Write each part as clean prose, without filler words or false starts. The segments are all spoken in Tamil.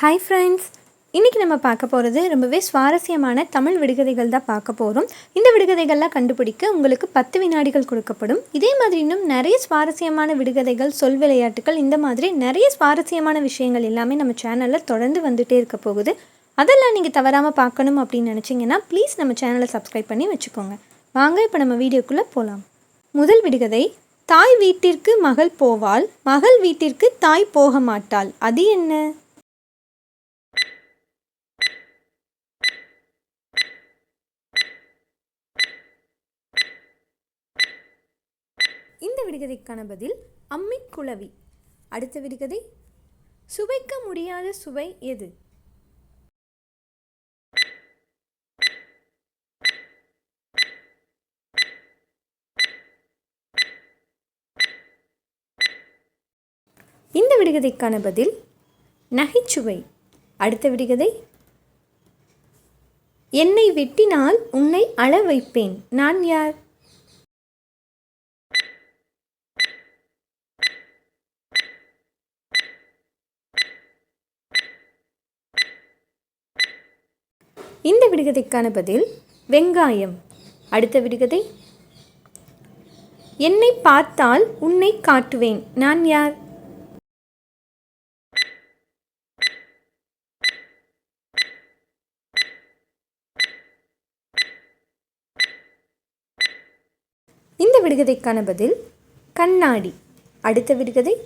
ஹாய் ஃப்ரெண்ட்ஸ், இன்றைக்கி நம்ம பார்க்க போகிறது ரொம்பவே சுவாரஸ்யமான தமிழ் விடுகதைகள் தான் பார்க்க போகிறோம். இந்த விடுகதைகள்லாம் கண்டுபிடிக்க உங்களுக்கு 10 வினாடிகள் கொடுக்கப்படும். இதே மாதிரி இன்னும் நிறைய சுவாரஸ்யமான விடுகதைகள், சொல் விளையாட்டுகள், இந்த மாதிரி நிறைய சுவாரஸ்யமான விஷயங்கள் எல்லாமே நம்ம சேனலில் தொடர்ந்து வந்துகிட்டே இருக்க போகுது. அதெல்லாம் நீங்கள் தவறாமல் பார்க்கணும் அப்படின்னு நினச்சிங்கன்னா ப்ளீஸ் நம்ம சேனலை சப்ஸ்கிரைப் பண்ணி வச்சுக்கோங்க. வாங்க இப்போ நம்ம வீடியோக்குள்ளே போகலாம். முதல் விடுகதை: தாய் வீட்டிற்கு மகள் போவாள், மகள் வீட்டிற்கு தாய் போக மாட்டாள். அது என்ன? இந்த விடுகதைக்கான பதில் அம்மிக்குளவி. அடுத்த விடுகதை: சுவைக்க முடியாத சுவை எது? இந்த விடுகதைக்கான பதில் நகைச்சுவை. அடுத்த விடுகதை: என்னை வெட்டினால் உன்னை அழ வைப்பேன், நான் யார்? இந்த விடுகதைக்கான பதில் வெங்காயம். அடுத்த விடுகதை: என்னை பார்த்தால் உன்னை காட்டுவேன், நான் யார்? இந்த விடுகதைக்கான பதில் கண்ணாடி. அடுத்த விடுகதை: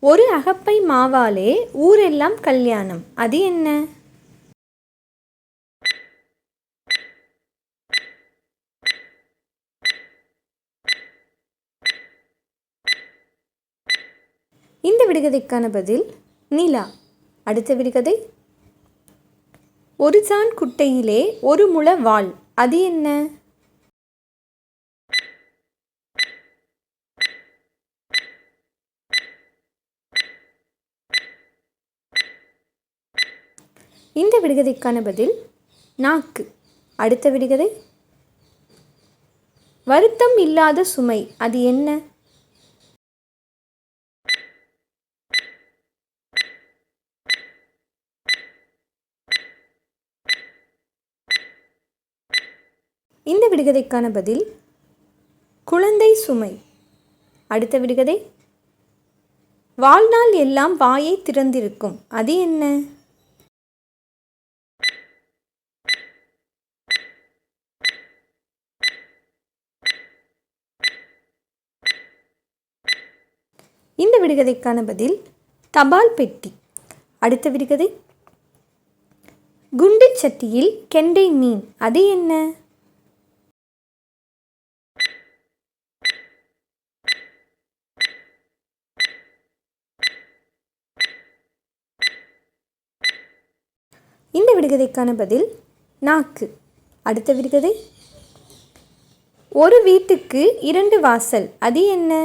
ஒரு அகப்பை மாவாலே ஊரெல்லாம் கல்யாணம். அது என்ன? இந்த விடுகதைக்கான பதில் நிலா. அடுத்த விடுகதை: ஒரு சான் குட்டையிலே ஒரு முழ வாள். அது என்ன? இந்த விடுகதைக்கான பதில் நாக்கு. அடுத்த விடுகதை: வருத்தம் இல்லாத சுமை. அது என்ன? இந்த விடுகதைக்கான பதில் குழந்தை சுமை. அடுத்த விடுகதை: வாழ்நாள் எல்லாம் வாயை திறந்திருக்கும். அது என்ன? இந்த விடுகதைக்கான பதில் தபால் பெட்டி. அடுத்த விடுகதை: குண்டு சட்டியில் கெண்டை மீன். அது என்ன? இந்த விடுகதைக்கான பதில் நாக்கு. அடுத்த விடுகதை: ஒரு வீட்டுக்கு 2 வாசல். அது என்ன?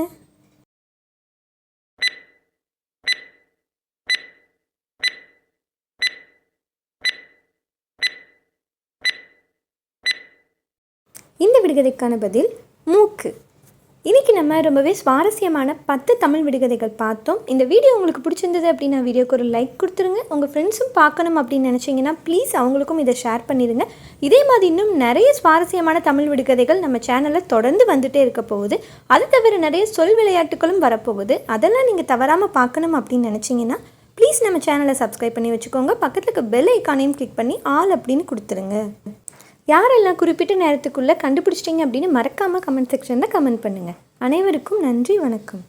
இந்த விடுகதைக்கான பதில் மூக்கு. இன்றைக்கி நம்ம ரொம்பவே சுவாரஸ்யமான 10 தமிழ் விடுகதைகள் பார்த்தோம். இந்த வீடியோ உங்களுக்கு பிடிச்சிருந்தது அப்படின்னா வீடியோக்கு ஒரு லைக் கொடுத்துருங்க. உங்கள் ஃப்ரெண்ட்ஸும் பார்க்கணும் அப்படின்னு நினச்சிங்கன்னா ப்ளீஸ் அவங்களுக்கும் இதை ஷேர் பண்ணிடுங்க. இதே மாதிரி இன்னும் நிறைய சுவாரஸ்யமான தமிழ் விடுகதைகள் நம்ம சேனலில் தொடர்ந்து வந்துகிட்டே இருக்க போகுது. அது தவிர நிறைய சொல் விளையாட்டுகளும் வரப்போகுது. அதெல்லாம் நீங்கள் தவறாமல் பார்க்கணும் அப்படின்னு நினச்சிங்கன்னா ப்ளீஸ் நம்ம சேனலை சப்ஸ்கிரைப் பண்ணி வச்சுக்கோங்க. பக்கத்தில் இருக்க பெல் ஐக்கானையும் கிளிக் பண்ணி ஆல் அப்படின்னு கொடுத்துருங்க. யாரெல்லாம் குறிப்பிட்ட நேரத்துக்குள்ளே கண்டுபிடிச்சிட்டிங்க அப்படின்னு மறக்காமல் கமெண்ட் செக்ஷனில் கமெண்ட் பண்ணுங்கள். அனைவருக்கும் நன்றி, வணக்கம்.